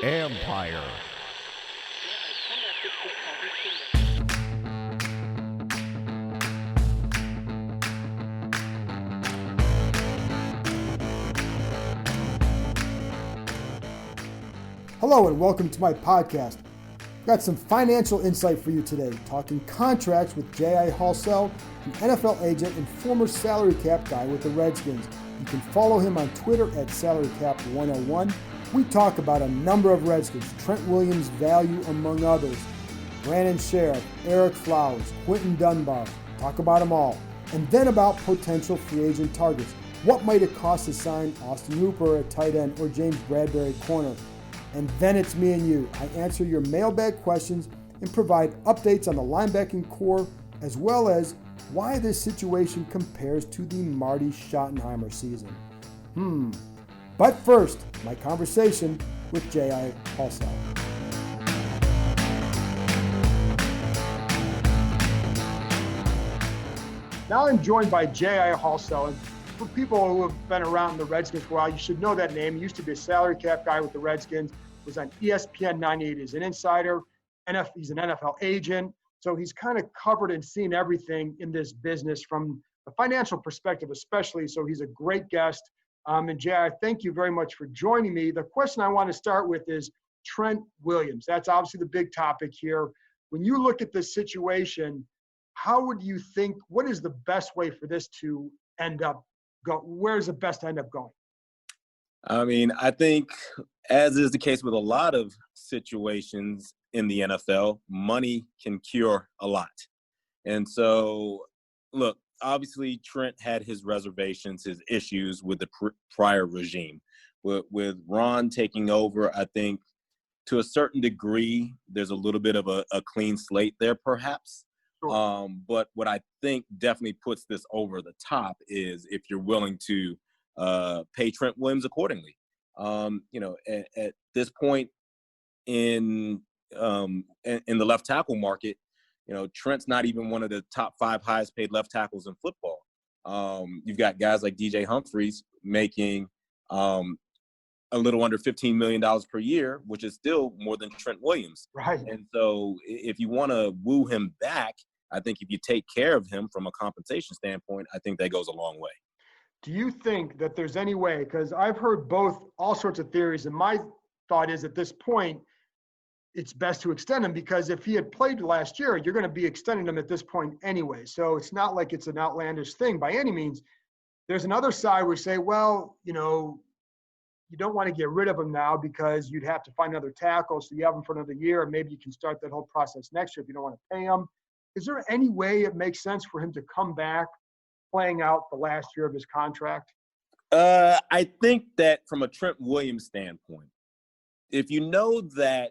Empire. Hello and welcome to my podcast. Got some financial insight for you today, talking contracts with J.I. Halsell, an NFL agent and former salary cap guy with the Redskins. You can follow him on Twitter at SalaryCap101. We talk about a number of Redskins, Trent Williams' value among others, Brandon Scherff, Erick Flowers, Quinton Dunbar, talk about them all. And then about potential free agent targets. What might it cost to sign Austin Hooper at tight end or James Bradbury at corner? And then it's me and you. I answer your mailbag questions and provide updates on the linebacking core, as well as why this situation compares to the Marty Schottenheimer season. But first, my conversation with J.I. Halsell. Now I'm joined by J.I. Halsell. And for people who have been around the Redskins for a while, you should know that name. He used to be a salary cap guy with the Redskins. Was on ESPN 98 as an insider. He's an NFL agent. So he's kind of covered and seen everything in this business from a financial perspective, especially. So he's a great guest. And Jay, thank you very much for joining me. The question I want to start with is Trent Williams. That's obviously the big topic here. When you look at this situation, how would you think, what is the best way for this to end up go? Where's the best to end up going? I mean, I think, as is the case with a lot of situations in the NFL, money can cure a lot. And so, look, obviously Trent had his reservations, his issues with the prior regime. With Ron taking over, I think to a certain degree, there's a little bit of a clean slate there, perhaps. Sure. But what I think definitely puts this over the top is if you're willing to pay Trent Williams accordingly. At this point in the left tackle market, Trent's not even one of the top 5 highest paid left tackles in football. You've got guys like DJ Humphries making a little under $15 million per year, which is still more than Trent Williams. Right. And so if you want to woo him back, I think if you take care of him from a compensation standpoint, I think that goes a long way. Do you think that there's any way, because I've heard all sorts of theories, and my thought is at this point, it's best to extend him because if he had played last year, you're going to be extending him at this point anyway. So it's not like it's an outlandish thing by any means. There's another side where you say, well, you don't want to get rid of him now because you'd have to find another tackle. So you have him for another year, and maybe you can start that whole process next year if you don't want to pay him. Is there any way it makes sense for him to come back playing out the last year of his contract? I think that from a Trent Williams standpoint, if you know that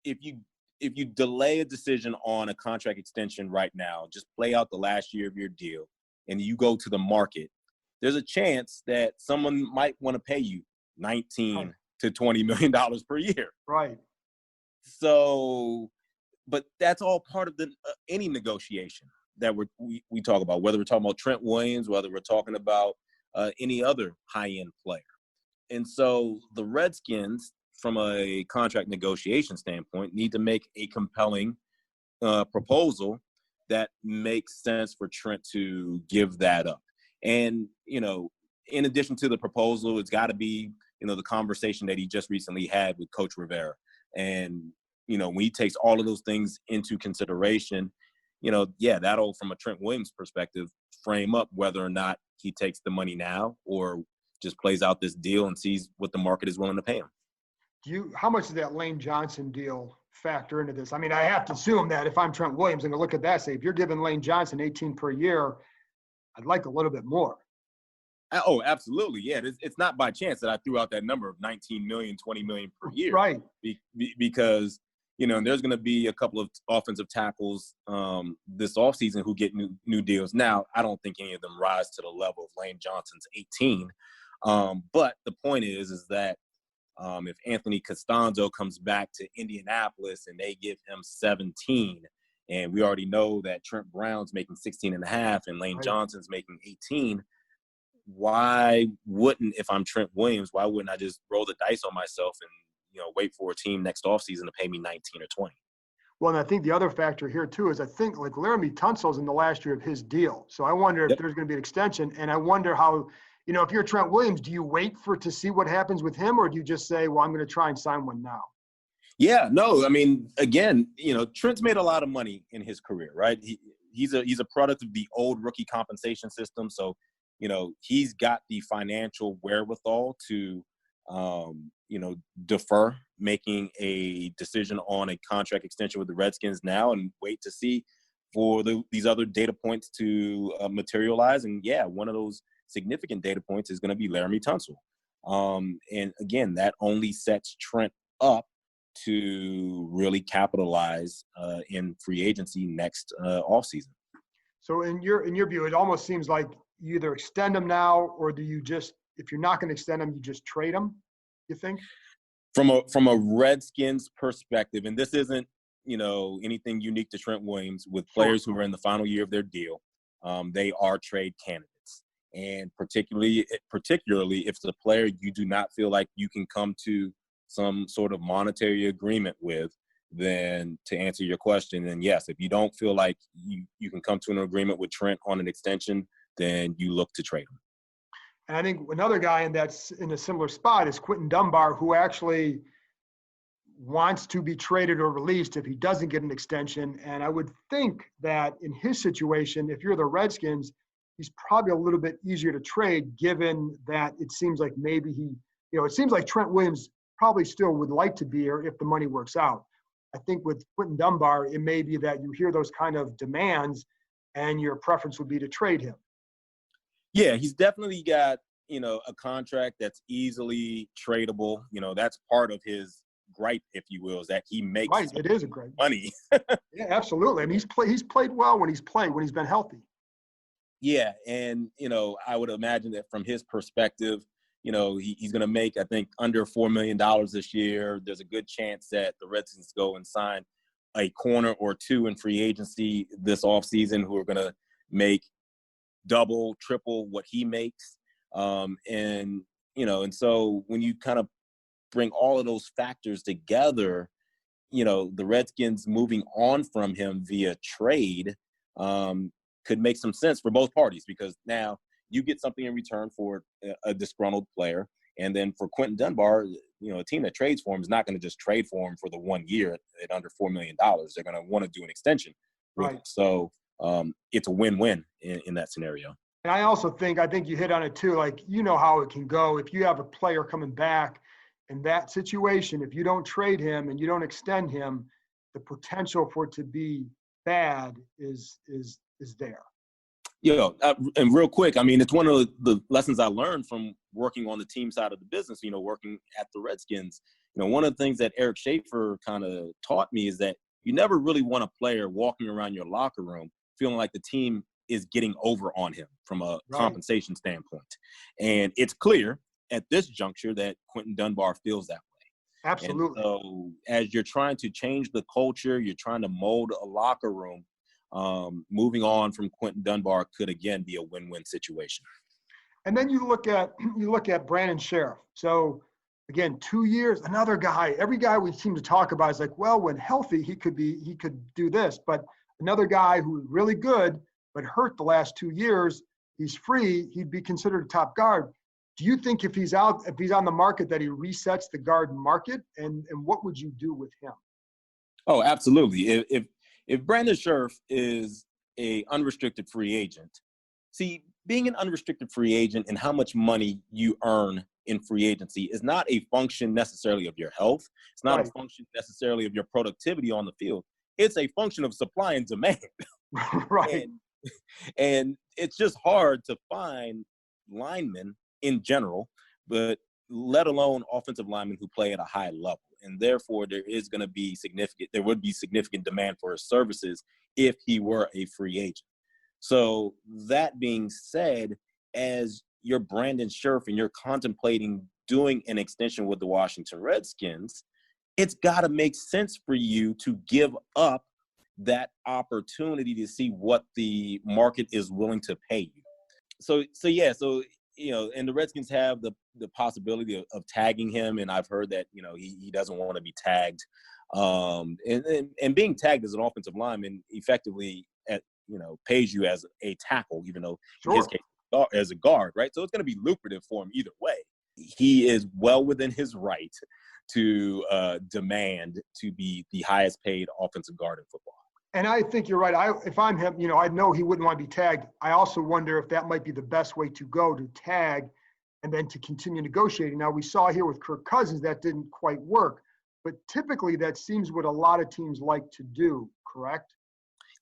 if you delay a decision on a contract extension right now, just play out the last year of your deal, and you go to the market, there's a chance that someone might want to pay you $19 to $20 million per year. Right. So, but that's all part of any negotiation that we talk about, whether we're talking about Trent Williams, whether we're talking about any other high-end player. And so the Redskins, from a contract negotiation standpoint, need to make a compelling proposal that makes sense for Trent to give that up. And, in addition to the proposal, it's got to be, the conversation that he just recently had with Coach Rivera. And, when he takes all of those things into consideration, that'll, from a Trent Williams perspective, frame up whether or not he takes the money now or just plays out this deal and sees what the market is willing to pay him. How much does that Lane Johnson deal factor into this? I mean, I have to assume that if I'm Trent Williams, I'm going to look at that and say, if you're giving Lane Johnson $18 per year, I'd like a little bit more. Oh, absolutely. Yeah. It's not by chance that I threw out that number of $19 million, $20 million per year. Right. Because, there's going to be a couple of offensive tackles this offseason who get new deals. Now, I don't think any of them rise to the level of Lane Johnson's 18. But the point is that if Anthony Costanzo comes back to Indianapolis and they give him 17, and we already know that Trent Brown's making 16.5 and Lane Johnson's making 18, why wouldn't, if I'm Trent Williams, why wouldn't I just roll the dice on myself and, wait for a team next offseason to pay me 19 or 20? Well, and I think the other factor here too is I think like Laramie Tunsil's in the last year of his deal. So I wonder if there's going to be an extension, and I wonder how, if you're Trent Williams, do you wait to see what happens with him, or do you just say, well, I'm going to try and sign one now? Yeah, no, I mean, again, Trent's made a lot of money in his career, right? He's a product of the old rookie compensation system. So, he's got the financial wherewithal to, defer making a decision on a contract extension with the Redskins now and wait to see for these other data points to materialize. And yeah, one of those significant data points is going to be Laramie Tunsil. And again, that only sets Trent up to really capitalize in free agency next offseason. So in your view, it almost seems like you either extend him now, or do you just, if you're not going to extend him, you just trade him, you think? From a Redskins perspective, and this isn't, anything unique to Trent Williams, with players who are in the final year of their deal, they are trade candidates. And particularly if it's a player you do not feel like you can come to some sort of monetary agreement with, then to answer your question, then yes, if you don't feel like you can come to an agreement with Trent on an extension, then you look to trade him. And I think another guy that's in a similar spot is Quinton Dunbar, who actually wants to be traded or released if he doesn't get an extension. And I would think that in his situation, if you're the Redskins, he's probably a little bit easier to trade, given that it seems like maybe it seems like Trent Williams probably still would like to be here if the money works out. I think with Quinton Dunbar, it may be that you hear those kind of demands and your preference would be to trade him. Yeah, he's definitely got, a contract that's easily tradable. That's part of his gripe, if you will, is that he makes it is a great money. Yeah, absolutely. I mean, he's played well when he's been healthy. Yeah, and, I would imagine that from his perspective, he's going to make, I think, under $4 million this year. There's a good chance that the Redskins go and sign a corner or two in free agency this offseason who are going to make double, triple what he makes. And so when you kind of bring all of those factors together, the Redskins moving on from him via trade could make some sense for both parties, because now you get something in return for a disgruntled player. And then for Quinton Dunbar, a team that trades for him is not going to just trade for him for the 1 year at under $4 million. They're going to want to do an extension. Right. So it's a win-win in that scenario. And I think you hit on it too. Like, how it can go. If you have a player coming back in that situation, if you don't trade him and you don't extend him, the potential for it to be bad is there. And real quick, I mean, it's one of the lessons I learned from working on the team side of the business, working at the Redskins. One of the things that Erick Schaefer kind of taught me is that you never really want a player walking around your locker room feeling like the team is getting over on him from a compensation standpoint. And it's clear at this juncture that Quinton Dunbar feels that way. Absolutely. And so as you're trying to change the culture, you're trying to mold a locker room, moving on from Quinton Dunbar could again be a win-win situation. And then you look at Brandon Scherff. So again, 2 years, another guy. Every guy we seem to talk about is like, well, when healthy, he could do this. But another guy who's really good but hurt the last 2 years, he's free. He'd be considered a top guard. Do you think if he's on the market, that he resets the guard market? And what would you do with him? Oh, absolutely. If Brandon Scherff is a unrestricted free agent, see, being an unrestricted free agent and how much money you earn in free agency is not a function necessarily of your health. It's not a function necessarily of your productivity on the field. It's a function of supply and demand. Right. And it's just hard to find linemen in general, but let alone offensive linemen who play at a high level. And therefore, there would be significant demand for his services if he were a free agent. So that being said, as you're Brandon Scherff and you're contemplating doing an extension with the Washington Redskins, it's got to make sense for you to give up that opportunity to see what the market is willing to pay you. So and the Redskins have the possibility of tagging him, and I've heard that, he doesn't want to be tagged. And being tagged as an offensive lineman effectively pays you as a tackle, even though in his case as a guard, right? So it's going to be lucrative for him either way. He is well within his right to demand to be the highest paid offensive guard in football. And I think you're right. If I'm him, I know he wouldn't want to be tagged. I also wonder if that might be the best way to go, to tag and then to continue negotiating. Now, we saw here with Kirk Cousins that didn't quite work, but typically that seems what a lot of teams like to do, correct?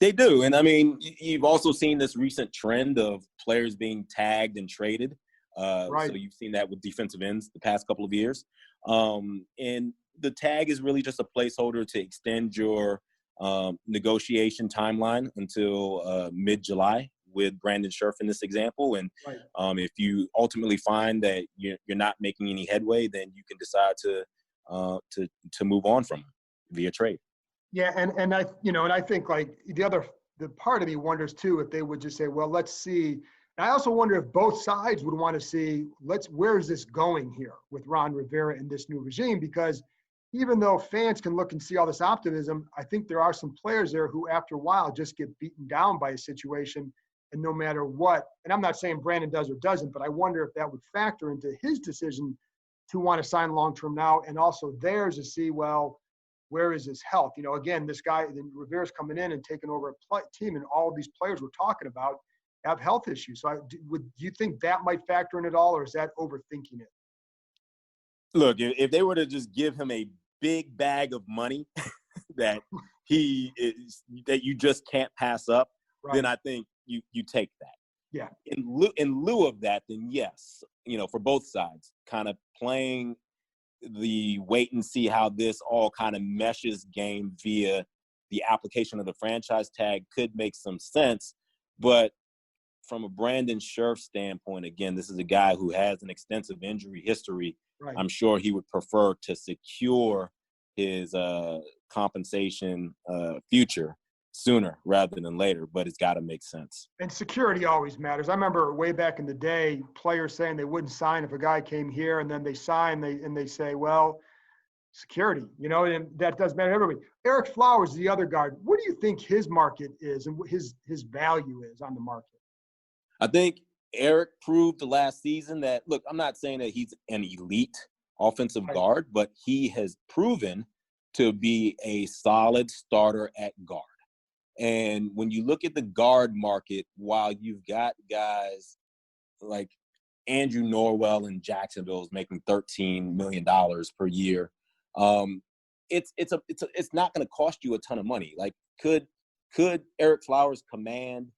They do. And, I mean, you've also seen this recent trend of players being tagged and traded. Right. So you've seen that with defensive ends the past couple of years. And the tag is really just a placeholder to extend your negotiation timeline until mid-July with Brandon Scherff in this example. And right. If you ultimately find that you're not making any headway, then you can decide to move on from him via trade. Yeah, and I think like the part of me wonders too if they would just say, well, let's see. And I also wonder if both sides would want to see where is this going here with Ron Rivera and this new regime, because even though fans can look and see all this optimism, I think there are some players there who after a while just get beaten down by a situation, and no matter what, and I'm not saying Brandon does or doesn't, but I wonder if that would factor into his decision to want to sign long-term now, and also theirs to see, well, where is his health? Again, this guy, Rivera's coming in and taking over a team, and all of these players we're talking about have health issues. So do you think that might factor in at all, or is that overthinking it? Look, if they were to just give him a big bag of money that that you just can't pass up, right, then I think you take that. Yeah. In lieu of that, then yes, for both sides, kind of playing the wait and see how this all kind of meshes game via the application of the franchise tag could make some sense. But from a Brandon Scherff standpoint, again, this is a guy who has an extensive injury history. Right. I'm sure he would prefer to secure his compensation future sooner rather than later, but it's got to make sense. And security always matters. I remember way back in the day, players saying they wouldn't sign if a guy came here, and then they sign, and they say, well, security, and that does matter to everybody. Erick Flowers is the other guard. What do you think his market is and his value is on the market? I think Erick proved the last season that, look, I'm not saying that he's an elite offensive guard, but he has proven to be a solid starter at guard. And when you look at the guard market, while you've got guys like Andrew Norwell in Jacksonville is making $13 million per year, it's not going to cost you a ton of money. Like, could Erick Flowers command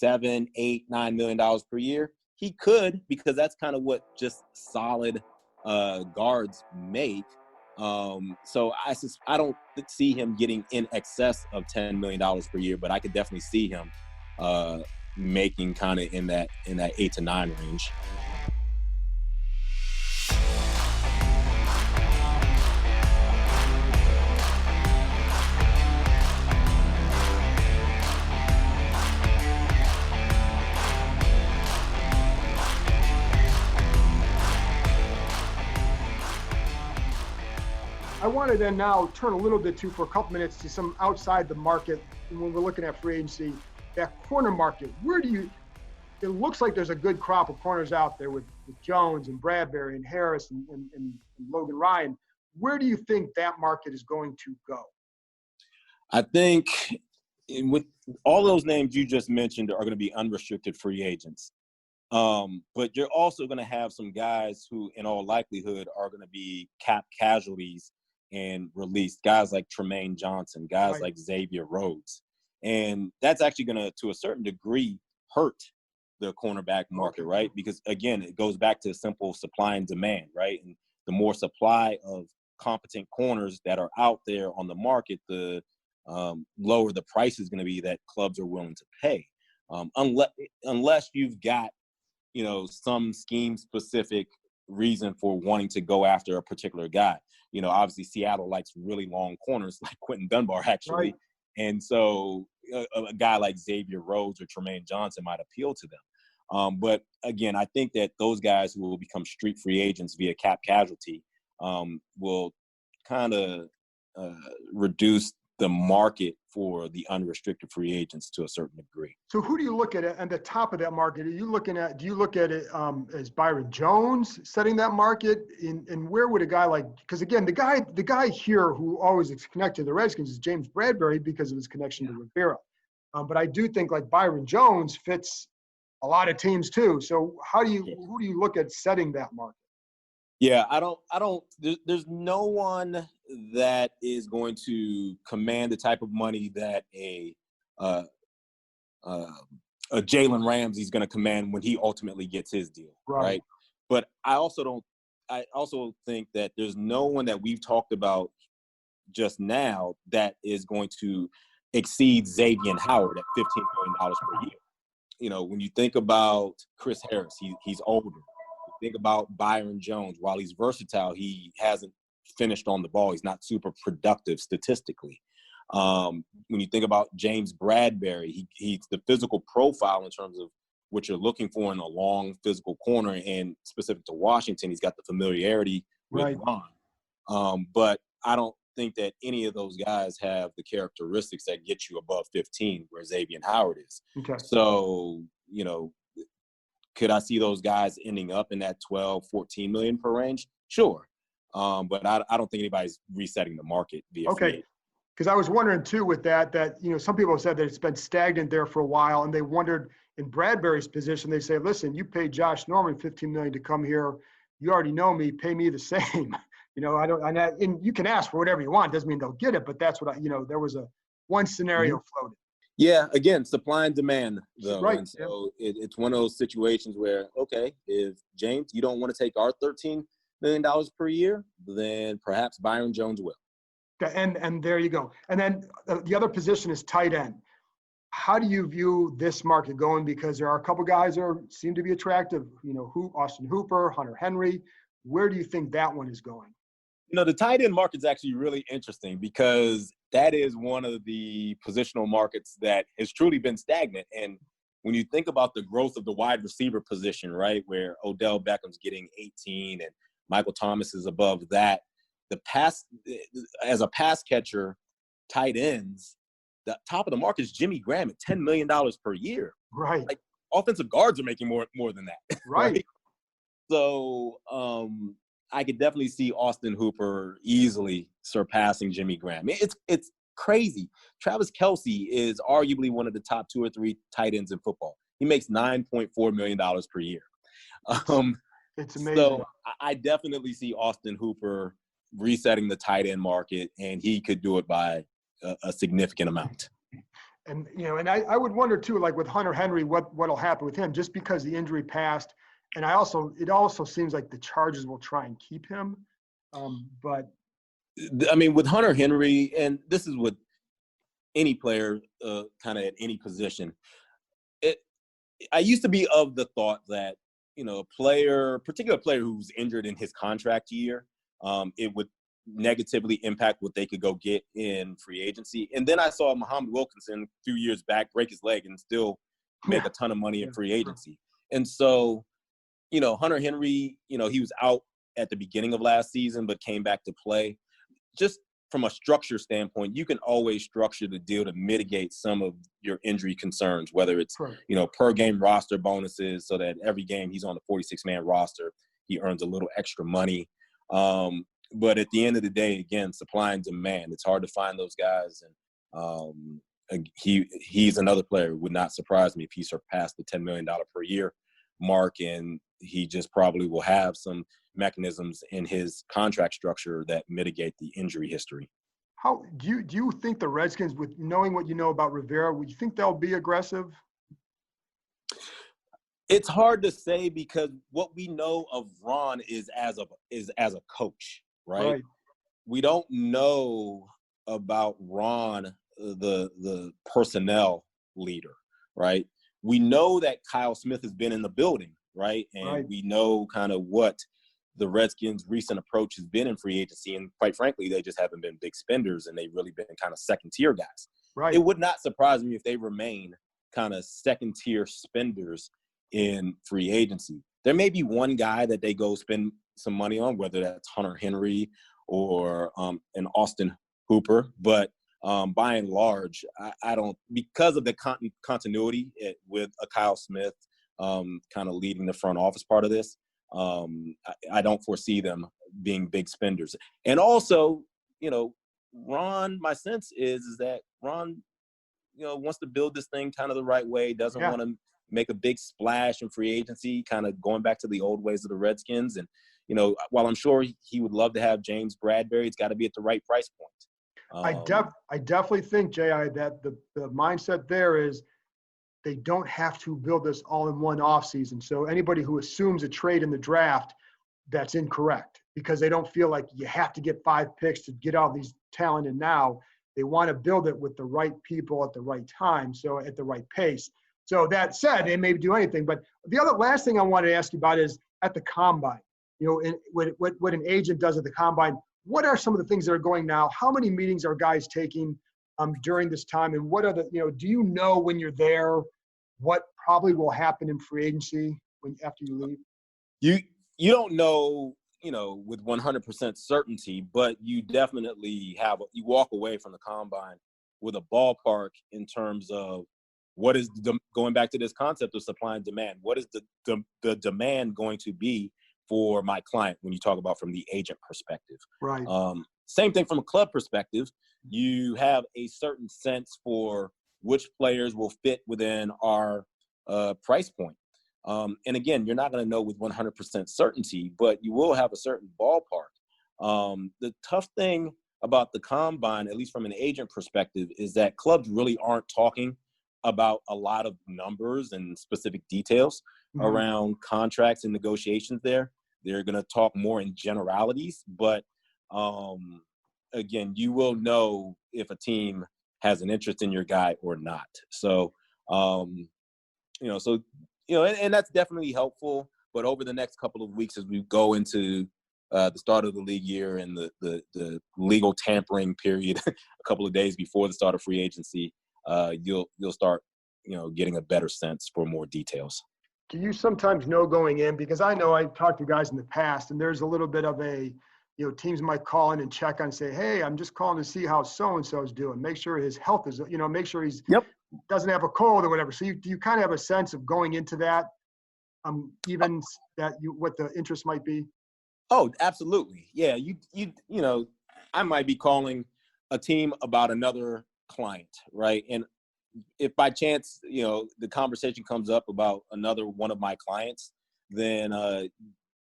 $7, $8, $9 million per year? He could, because that's kind of what just solid guards make. So I don't see him getting in excess of $10 million per year, but I could definitely see him making kind of in that 8 to 9 range. I want to then now turn a little bit for a couple minutes to some outside the market. And when we're looking at free agency, that corner market, it looks like there's a good crop of corners out there with Jones and Bradbury and Harris and Logan Ryan. Where do you think that market is going to go? I think with all those names you just mentioned are going to be unrestricted free agents. But you're also going to have some guys who, in all likelihood, are going to be cap casualties and released. Guys like Tremaine Johnson, guys like Xavier Rhodes. And that's actually going to a certain degree, hurt the cornerback market, right? Because, again, it goes back to simple supply and demand, right? And the more supply of competent corners that are out there on the market, the lower the price is going to be that clubs are willing to pay. Unless you've got, some scheme-specific reason for wanting to go after a particular guy. Obviously Seattle likes really long corners like Quinton Dunbar, actually. Right. And so a guy like Xavier Rhodes or Tremaine Johnson might appeal to them. But again, I think that those guys who will become street free agents via cap casualty will kind of reduce the market for the unrestricted free agents to a certain degree. So who do you look at the top of that market? Do you look at it as Byron Jones setting that market? And where would a guy like, because again, the guy here who always is connected to the Redskins is James Bradbury because of his connection to Rivera. But I do think like Byron Jones fits a lot of teams too. So who do you look at setting that market? Yeah, there's no one that is going to command the type of money that a Jalen Ramsey's going to command when he ultimately gets his deal, right? But I also think that there's no one that we've talked about just now that is going to exceed Xavier Howard at $15 million per year. You know, when you think about Chris Harris, he's older. Think about Byron Jones. While he's versatile, he hasn't finished on the ball. He's not super productive statistically. When you think about James Bradbury, he's the physical profile in terms of what you're looking for in a long physical corner, and specific to Washington, he's got the familiarity with Ron. But I don't think that any of those guys have the characteristics that get you above 15, where Xavier Howard is. Okay. So, you know, could I see those guys ending up in that 12, 14 million per range? Sure. But I don't think anybody's resetting the market via free. Because I was wondering too with that, you know, some people have said that it's been stagnant there for a while, and they wondered in Bradbury's position, they say, listen, you paid Josh Norman $15 million to come here. You already know me, pay me the same. You know, and you can ask for whatever you want. Doesn't mean they'll get it, but that's what there was one scenario floated. Yeah, again, supply and demand, though. Right. And so it's one of those situations where, okay, if James, you don't want to take our $13 million per year, then perhaps Byron Jones will. And there you go. And then the other position is tight end. How do you view this market going? Because there are a couple guys that seem to be attractive. You know, Austin Hooper, Hunter Henry. Where do you think that one is going? You know, the tight end market is actually really interesting because that is one of the positional markets that has truly been stagnant. And when you think about the growth of the wide receiver position, right, where Odell Beckham's getting 18 and Michael Thomas is above that, as a pass catcher, tight ends, the top of the market is Jimmy Graham at $10 million per year. Right. Like offensive guards are making more than that. Right. So I could definitely see Austin Hooper easily surpassing Jimmy Graham. It's crazy. Travis Kelce is arguably one of the top 2 or 3 tight ends in football. He makes $9.4 million per year. It's amazing. So I definitely see Austin Hooper resetting the tight end market, and he could do it by a significant amount. And, you know, and I would wonder too, like with Hunter Henry, what'll happen with him just because the injury passed. And it also seems like the Chargers will try and keep him. But I mean, with Hunter Henry, and this is with any player kind of at any position, I used to be of the thought that, you know, a particular player who's injured in his contract year, it would negatively impact what they could go get in free agency. And then I saw Muhammad Wilkinson a few years back break his leg and still make a ton of money in free agency. And so, you know, Hunter Henry, you know, he was out at the beginning of last season, but came back to play. Just from a structure standpoint, you can always structure the deal to mitigate some of your injury concerns, whether it's, you know, per game roster bonuses so that every game he's on the 46-man roster, he earns a little extra money. But at the end of the day, again, supply and demand, it's hard to find those guys. And he's another player. It would not surprise me if he surpassed the $10 million per year mark, and he just probably will have some mechanisms in his contract structure that mitigate the injury history. How do you think the Redskins, with knowing what you know about Rivera, would you think they'll be aggressive? It's hard to say because what we know of Ron is as a coach, right? We don't know about Ron, the personnel leader, right? We know that Kyle Smith has been in the building, right? And we know kind of what the Redskins' recent approach has been in free agency. And quite frankly, they just haven't been big spenders, and they've really been kind of second-tier guys. It would not surprise me if they remain kind of second-tier spenders in free agency. There may be one guy that they go spend some money on, whether that's Hunter Henry or an Austin Hooper. But by and large, I don't, because of the continuity with a Kyle Smith kind of leading the front office part of this, I don't foresee them being big spenders. And also, Ron, my sense is that Ron, wants to build this thing kind of the right way, doesn't want to make a big splash in free agency, kind of going back to the old ways of the Redskins. And, while I'm sure he would love to have James Bradberry, it's got to be at the right price point. I definitely think, J.I., that the mindset there is they don't have to build this all in one offseason. So anybody who assumes a trade in the draft, that's incorrect, because they don't feel like you have to get 5 picks to get all these talent in now. They want to build it with the right people at the right time, so at the right pace. So that said, they may do anything. But the last thing I wanted to ask you about is at the combine, what an agent does at the combine. What are some of the things that are going now? How many meetings are guys taking during this time? And what are the, do you know when you're there what probably will happen in free agency after you leave? You don't know, with 100% certainty, but you definitely you walk away from the combine with a ballpark in terms of what is going back to this concept of supply and demand. What is the demand going to be for my client when you talk about from the agent perspective? Right. Same thing from a club perspective. You have a certain sense for which players will fit within our price point. And again, you're not going to know with 100% certainty, but you will have a certain ballpark. The tough thing about the combine, at least from an agent perspective, is that clubs really aren't talking about a lot of numbers and specific details around contracts and negotiations there. They're going to talk more in generalities, but again, you will know if a team has an interest in your guy or not. So, and that's definitely helpful. But over the next couple of weeks, as we go into the start of the league year and the legal tampering period, a couple of days before the start of free agency, you'll start, getting a better sense for more details. Do you sometimes know going in? Because I know I've talked to guys in the past, and there's a little bit of a, teams might call in and check on and say, hey, I'm just calling to see how so-and-so is doing. Make sure his health is, make sure he's doesn't have a cold or whatever. So do you kind of have a sense of going into that, even what the interest might be? Oh, absolutely. Yeah. I might be calling a team about another client, right? And if by chance, the conversation comes up about another one of my clients, then,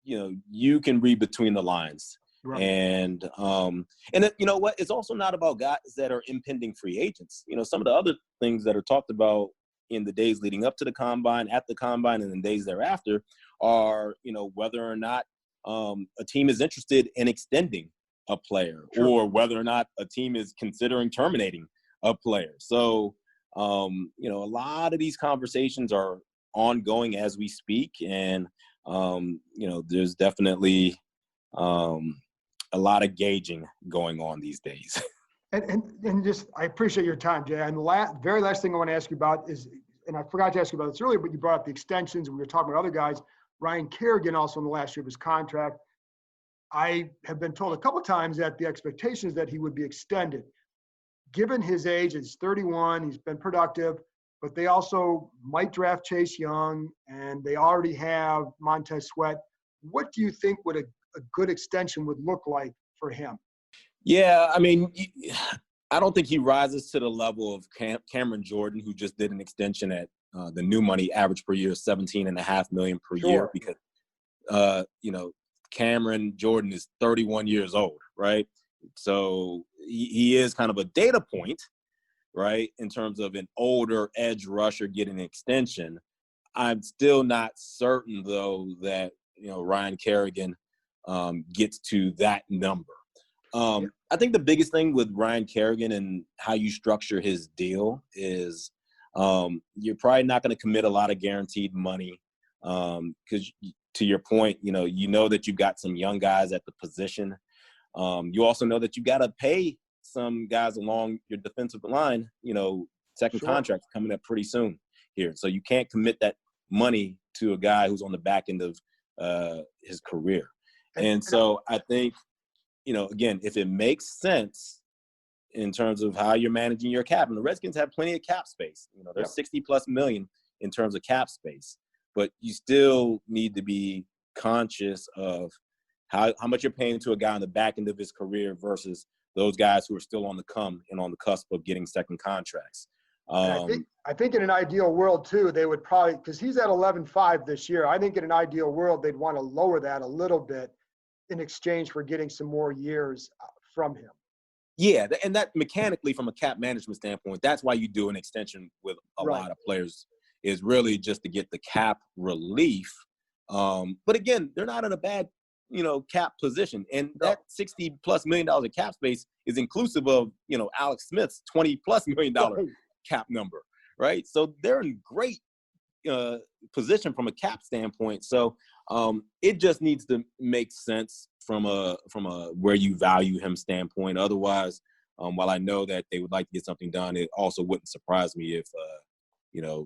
you can read between the lines. Right. And you know what? It's also not about guys that are impending free agents. Some of the other things that are talked about in the days leading up to the combine, at the combine, and the days thereafter are, whether or not a team is interested in extending a player, or whether or not a team is considering terminating a player. So, a lot of these conversations are ongoing as we speak. And, there's definitely a lot of gauging going on these days. And just, I appreciate your time, Jay. And the very last thing I want to ask you about is, and I forgot to ask you about this earlier, but you brought up the extensions. We were talking about other guys. Ryan Kerrigan also in the last year of his contract. I have been told a couple of times that the expectation is that he would be extended. Given his age, he's 31, he's been productive, but they also might draft Chase Young, and they already have Montez Sweat. What do you think would a good extension would look like for him? Yeah, I mean, I don't think he rises to the level of Cameron Jordan, who just did an extension at the new money average per year, $17.5 million per year, because Cameron Jordan is 31 years old, right? So he is kind of a data point, right, in terms of an older edge rusher getting an extension. I'm still not certain, though, that Ryan Kerrigan gets to that number. I think the biggest thing with Ryan Kerrigan and how you structure his deal is you're probably not going to commit a lot of guaranteed money because, to your point, you know that you've got some young guys at the position. You also know that you got to pay some guys along your defensive line, second contract coming up pretty soon here. So you can't commit that money to a guy who's on the back end of his career. And so I think, again, if it makes sense in terms of how you're managing your cap, and the Redskins have plenty of cap space. There's 60+ million in terms of cap space, but you still need to be conscious of how much you're paying to a guy on the back end of his career versus those guys who are still on the come and on the cusp of getting second contracts. I think in an ideal world too, they would probably, because he's at 11.5 this year. I think in an ideal world, they'd want to lower that a little bit in exchange for getting some more years from him. Yeah, and that mechanically, from a cap management standpoint, that's why you do an extension with a lot of players, is really just to get the cap relief. But again, they're not in a bad, cap position. And that $60+ million of cap space is inclusive of, Alex Smith's $20+ million cap number, right? So they're in great position from a cap standpoint. So it just needs to make sense from a where you value him standpoint. Otherwise, while I know that they would like to get something done, it also wouldn't surprise me if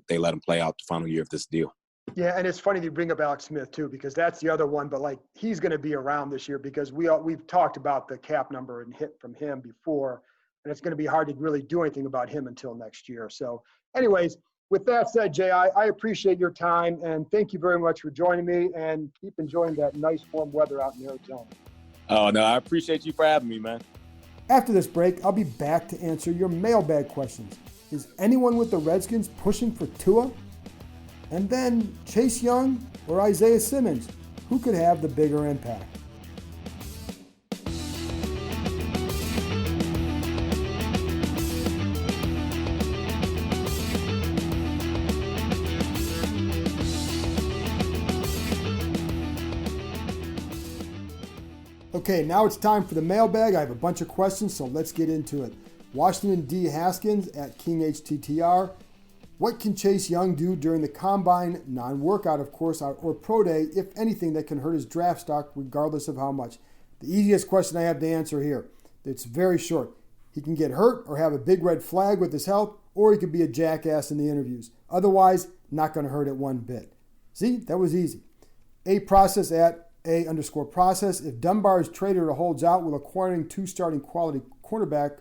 they let him play out the final year of this deal. Yeah, and it's funny you bring up Alex Smith too, because that's the other one. But he's going to be around this year because we've talked about the cap number and hit from him before, and it's going to be hard to really do anything about him until next year. So, anyways. With that said, Jay, I appreciate your time, and thank you very much for joining me, and keep enjoying that nice warm weather out in Arizona. Oh, no, I appreciate you for having me, man. After this break, I'll be back to answer your mailbag questions. Is anyone with the Redskins pushing for Tua? And then Chase Young or Isaiah Simmons? Who could have the bigger impact? Okay, now it's time for the mailbag. I have a bunch of questions, so let's get into it. Washington D. Haskins at KingHTTR. What can Chase Young do during the combine, non-workout of course, or pro day, if anything, that can hurt his draft stock regardless of how much? The easiest question I have to answer here. It's very short. He can get hurt or have a big red flag with his health, or he could be a jackass in the interviews. Otherwise, not going to hurt it one bit. See, that was easy. A process at A_process. If Dunbar is traded or holds out, will acquiring 2 starting quality cornerback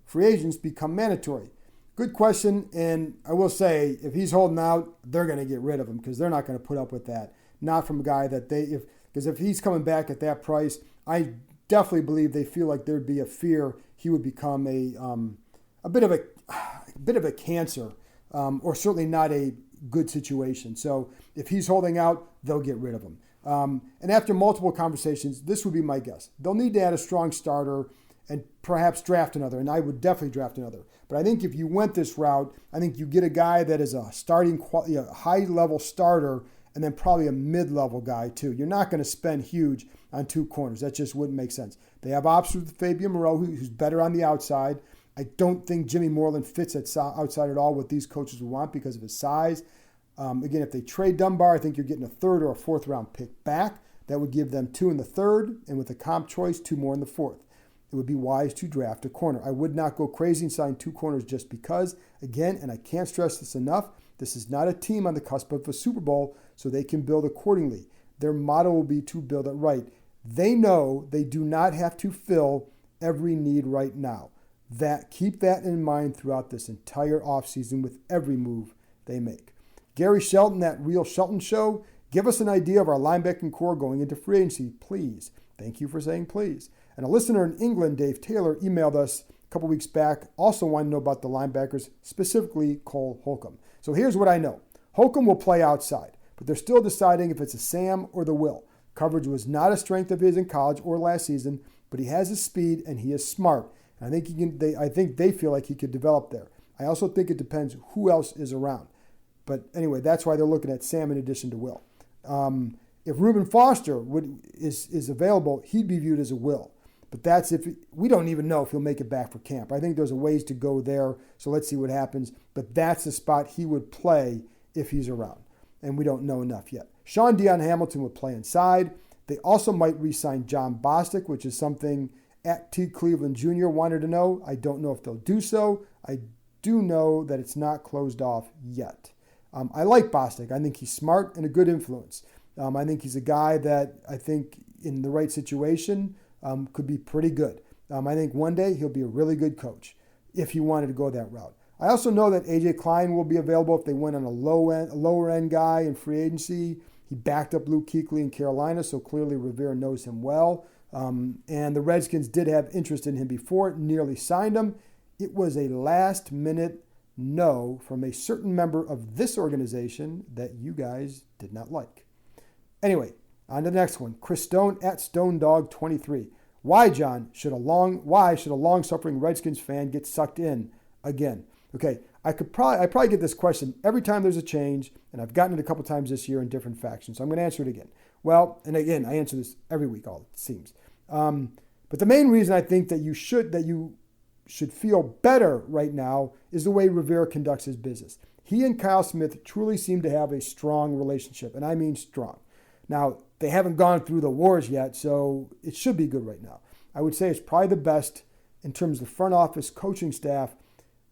free agents become mandatory? Good question, and I will say, if he's holding out, they're going to get rid of him because they're not going to put up with that. Not from a guy that because if he's coming back at that price, I definitely believe they feel like there'd be a fear he would become a bit of a cancer, or certainly not a good situation. So if he's holding out, they'll get rid of him. And after multiple conversations, this would be my guess. They'll need to add a strong starter and perhaps draft another, and I would definitely draft another. But I think if you went this route, I think you get a guy that is a starting high-level starter and then probably a mid-level guy too. You're not going to spend huge on 2 corners. That just wouldn't make sense. They have options with Fabian Moreau, who's better on the outside. I don't think Jimmy Moreland fits at outside at all what these coaches would want because of his size. Again, if they trade Dunbar, I think you're getting a 3rd or a 4th round pick back. That would give them 2 in the 3rd, and with a comp choice, 2 more in the 4th. It would be wise to draft a corner. I would not go crazy and sign 2 corners just because. Again, and I can't stress this enough, this is not a team on the cusp of a Super Bowl, so they can build accordingly. Their motto will be to build it right. They know they do not have to fill every need right now. Keep that in mind throughout this entire offseason with every move they make. Gary Shelton, that Real Shelton Show, give us an idea of our linebacking core going into free agency, please. Thank you for saying please. And a listener in England, Dave Taylor, emailed us a couple weeks back, also wanted to know about the linebackers, specifically Cole Holcomb. So here's what I know. Holcomb will play outside, but they're still deciding if it's a Sam or the Will. Coverage was not a strength of his in college or last season, but he has his speed and he is smart. And I think they feel like he could develop there. I also think it depends who else is around. But anyway, that's why they're looking at Sam in addition to Will. If Reuben Foster is available, he'd be viewed as a Will. But that's we don't even know if he'll make it back for camp. I think there's a ways to go there, so let's see what happens. But that's the spot he would play if he's around. And we don't know enough yet. Sean Dion Hamilton would play inside. They also might re-sign John Bostic, which is something at T. Cleveland Jr. wanted to know. I don't know if they'll do so. I do know that it's not closed off yet. I like Bostic. I think he's smart and a good influence. I think he's a guy that I think in the right situation could be pretty good. I think one day he'll be a really good coach if he wanted to go that route. I also know that A.J. Klein will be available if they went on a lower end guy in free agency. He backed up Luke Kuechly in Carolina, so clearly Rivera knows him well. And the Redskins did have interest in him before, nearly signed him. It was a last-minute no from a certain member of this organization that you guys did not like. Anyway, on to the next one. Chris Stone at StoneDog23. Why, John, should a long-suffering Redskins fan get sucked in again? Okay, I probably get this question every time there's a change, and I've gotten it a couple times this year in different factions, so I'm going to answer it again. Well, and again, I answer this every week, it seems. But the main reason I think that you should feel better right now is the way Rivera conducts his business. He and Kyle Smith truly seem to have a strong relationship, and I mean strong. Now, they haven't gone through the wars yet, so it should be good right now. I would say it's probably the best in terms of the front office coaching staff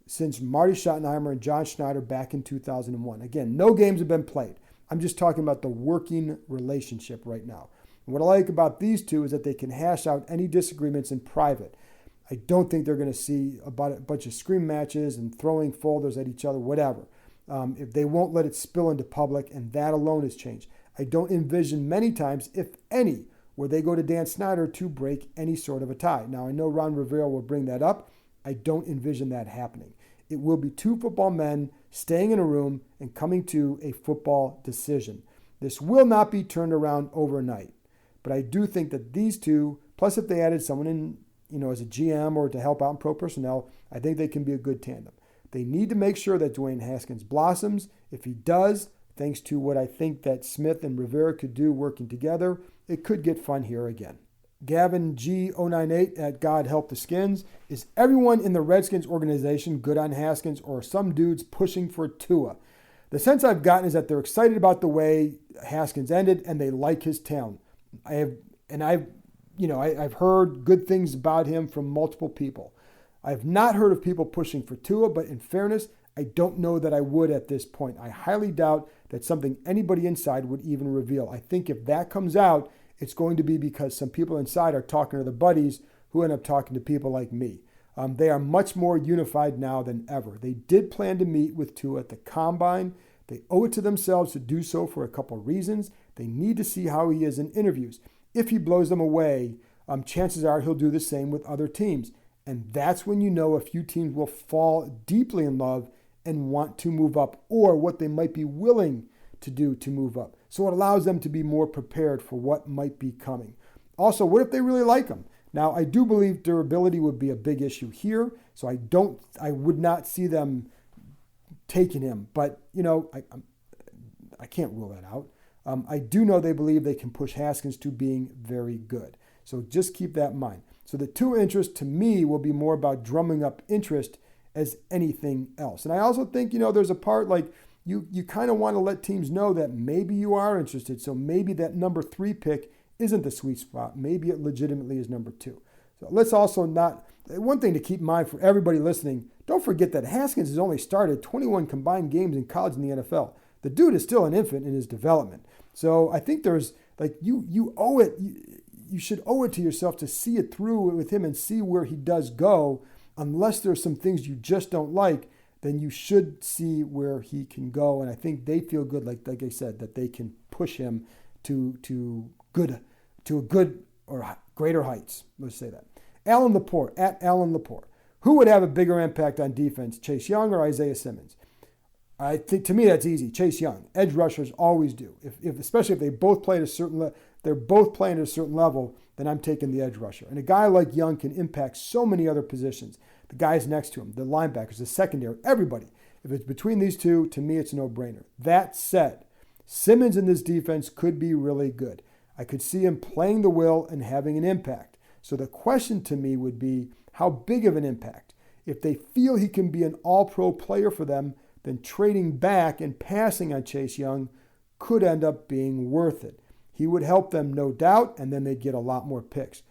since Marty Schottenheimer and John Schneider back in 2001. Again, no games have been played. I'm just talking about the working relationship right now. And what I like about these two is that they can hash out any disagreements in private. I don't think they're going to see a bunch of scream matches and throwing folders at each other, whatever. If they won't let it spill into public, and that alone has changed. I don't envision many times, if any, where they go to Dan Snyder to break any sort of a tie. Now, I know Ron Rivera will bring that up. I don't envision that happening. It will be two football men staying in a room and coming to a football decision. This will not be turned around overnight. But I do think that these two, plus if they added someone in, as a GM or to help out in pro personnel, I think they can be a good tandem. They need to make sure that Dwayne Haskins blossoms. If he does, thanks to what I think that Smith and Rivera could do working together, it could get fun here again. Gavin G098 at God Help the Skins. Is everyone in the Redskins organization good on Haskins, or are some dudes pushing for Tua? The sense I've gotten is that they're excited about the way Haskins ended and they like his talent. I've heard good things about him from multiple people. I've not heard of people pushing for Tua, but in fairness, I don't know that I would at this point. I highly doubt that's something anybody inside would even reveal. I think if that comes out, it's going to be because some people inside are talking to the buddies who end up talking to people like me. They are much more unified now than ever. They did plan to meet with Tua at the Combine. They owe it to themselves to do so for a couple of reasons. They need to see how he is in interviews. If he blows them away, chances are he'll do the same with other teams. And that's when you know a few teams will fall deeply in love and want to move up, or what they might be willing to do to move up. So it allows them to be more prepared for what might be coming. Also, what if they really like him? Now, I do believe durability would be a big issue here, so I would not see them taking him. But, I can't rule that out. I do know they believe they can push Haskins to being very good. So just keep that in mind. So the Tua interest to me will be more about drumming up interest as anything else. And I also think, there's a part like you kind of want to let teams know that maybe you are interested. So maybe that number 3 pick isn't the sweet spot. Maybe it legitimately is number 2. So let's also one thing to keep in mind for everybody listening, don't forget that Haskins has only started 21 combined games in college and the NFL. The dude is still an infant in his development. So I think there's you owe it. You should owe it to yourself to see it through with him and see where he does go. Unless there's some things you just don't like, then you should see where he can go. And I think they feel good, like I said, that they can push him to a good or greater heights. Let's say that. Alan Lepore, at Alan Lepore. Who would have a bigger impact on defense, Chase Young or Isaiah Simmons? I think to me that's easy. Chase Young. Edge rushers always do. Especially if they both play at a certain they're both playing at a certain level, then I'm taking the edge rusher. And a guy like Young can impact so many other positions. The guys next to him, the linebackers, the secondary, everybody. If it's between these two, to me it's a no-brainer. That said, Simmons in this defense could be really good. I could see him playing the will and having an impact. So the question to me would be, how big of an impact? If they feel he can be an all-pro player for them, then trading back and passing on Chase Young could end up being worth it. He would help them, no doubt, and then they'd get a lot more picks.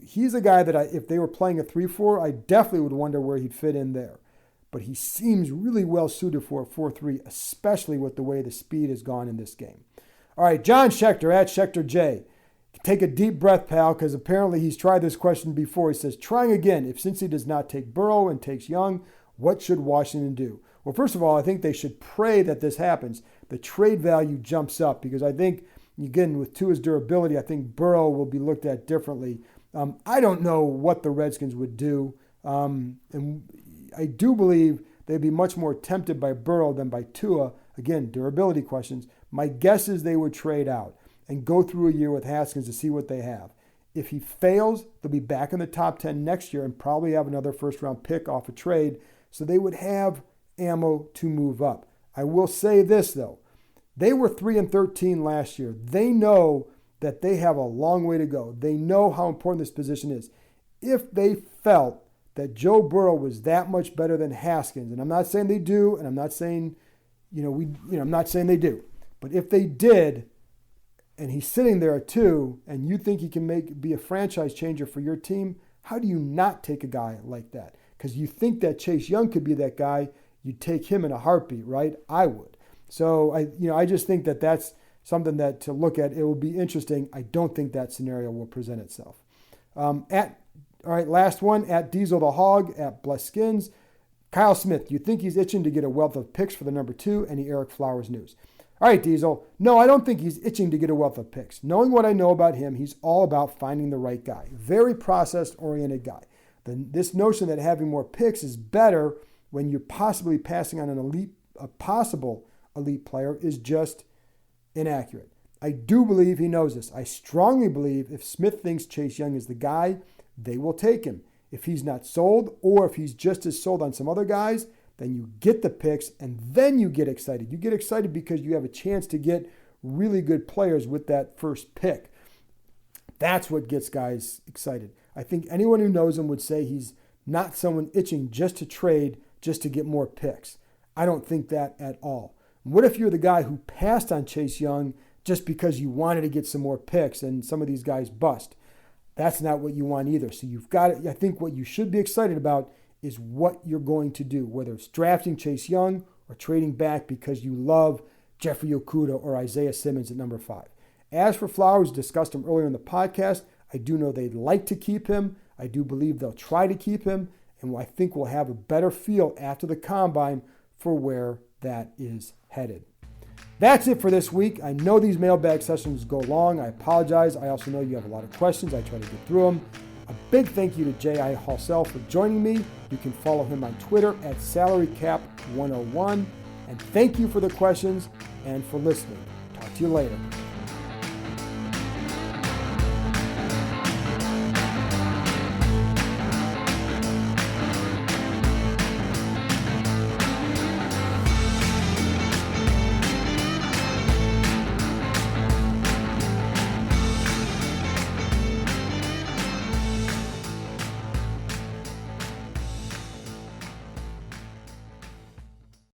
He's a guy that if they were playing a 3-4, I definitely would wonder where he'd fit in there. but he seems really well suited for a 4-3, especially with the way the speed has gone in this game. All right, John Schechter at Schechter J. Take a deep breath, pal, because apparently he's tried this question before. He says, trying again, if Cincy does not take Burrow and takes Young, what should Washington do? Well, first of all, I think they should pray that this happens. The trade value jumps up because I think, again, with Tua's durability, I think Burrow will be looked at differently. I don't know what the Redskins would do. And I do believe they'd be much more tempted by Burrow than by Tua. Again, durability questions. My guess is they would trade out and go through a year with Haskins to see what they have. If he fails, they'll be back in the top 10 next year and probably have another first-round pick off a trade. So they would have ammo to move up. I will say this, though. They were 3-13 last year. They know that they have a long way to go. They know how important this position is. If they felt that Joe Burrow was that much better than Haskins, and I'm not saying they do, and I'm not saying, I'm not saying they do, but if they did, and he's sitting there at 2, and you think he can be a franchise changer for your team, how do you not take a guy like that? Because you think that Chase Young could be that guy, you'd take him in a heartbeat, right? I would. So I just think that that's something that to look at. It will be interesting. I don't think that scenario will present itself. All right, last one, at Diesel the Hog, at Blessed Skins. Kyle Smith, do you think he's itching to get a wealth of picks for the number 2? Any Erick Flowers news? All right, Diesel. No, I don't think he's itching to get a wealth of picks. Knowing what I know about him, he's all about finding the right guy. Very process-oriented guy. This notion that having more picks is better when you're possibly passing on a possible elite player is just inaccurate. I do believe he knows this. I strongly believe if Smith thinks Chase Young is the guy, they will take him. If he's not sold, or if he's just as sold on some other guys, then you get the picks and then you get excited. You get excited because you have a chance to get really good players with that first pick. That's what gets guys excited. I think anyone who knows him would say he's not someone itching just to trade, just to get more picks. I don't think that at all. What if you're the guy who passed on Chase Young just because you wanted to get some more picks and some of these guys bust? That's not what you want either. So you've got it. I think what you should be excited about is what you're going to do, whether it's drafting Chase Young or trading back because you love Jeffrey Okudah or Isaiah Simmons at number 5. As for Flowers, discussed him earlier in the podcast, I do know they'd like to keep him. I do believe they'll try to keep him, and I think we'll have a better feel after the combine for where that is headed. That's it for this week. I know these mailbag sessions go long. I apologize. I also know you have a lot of questions. I try to get through them. A big thank you to J.I. Halsell for joining me. You can follow him on Twitter at SalaryCap101. And thank you for the questions and for listening. Talk to you later.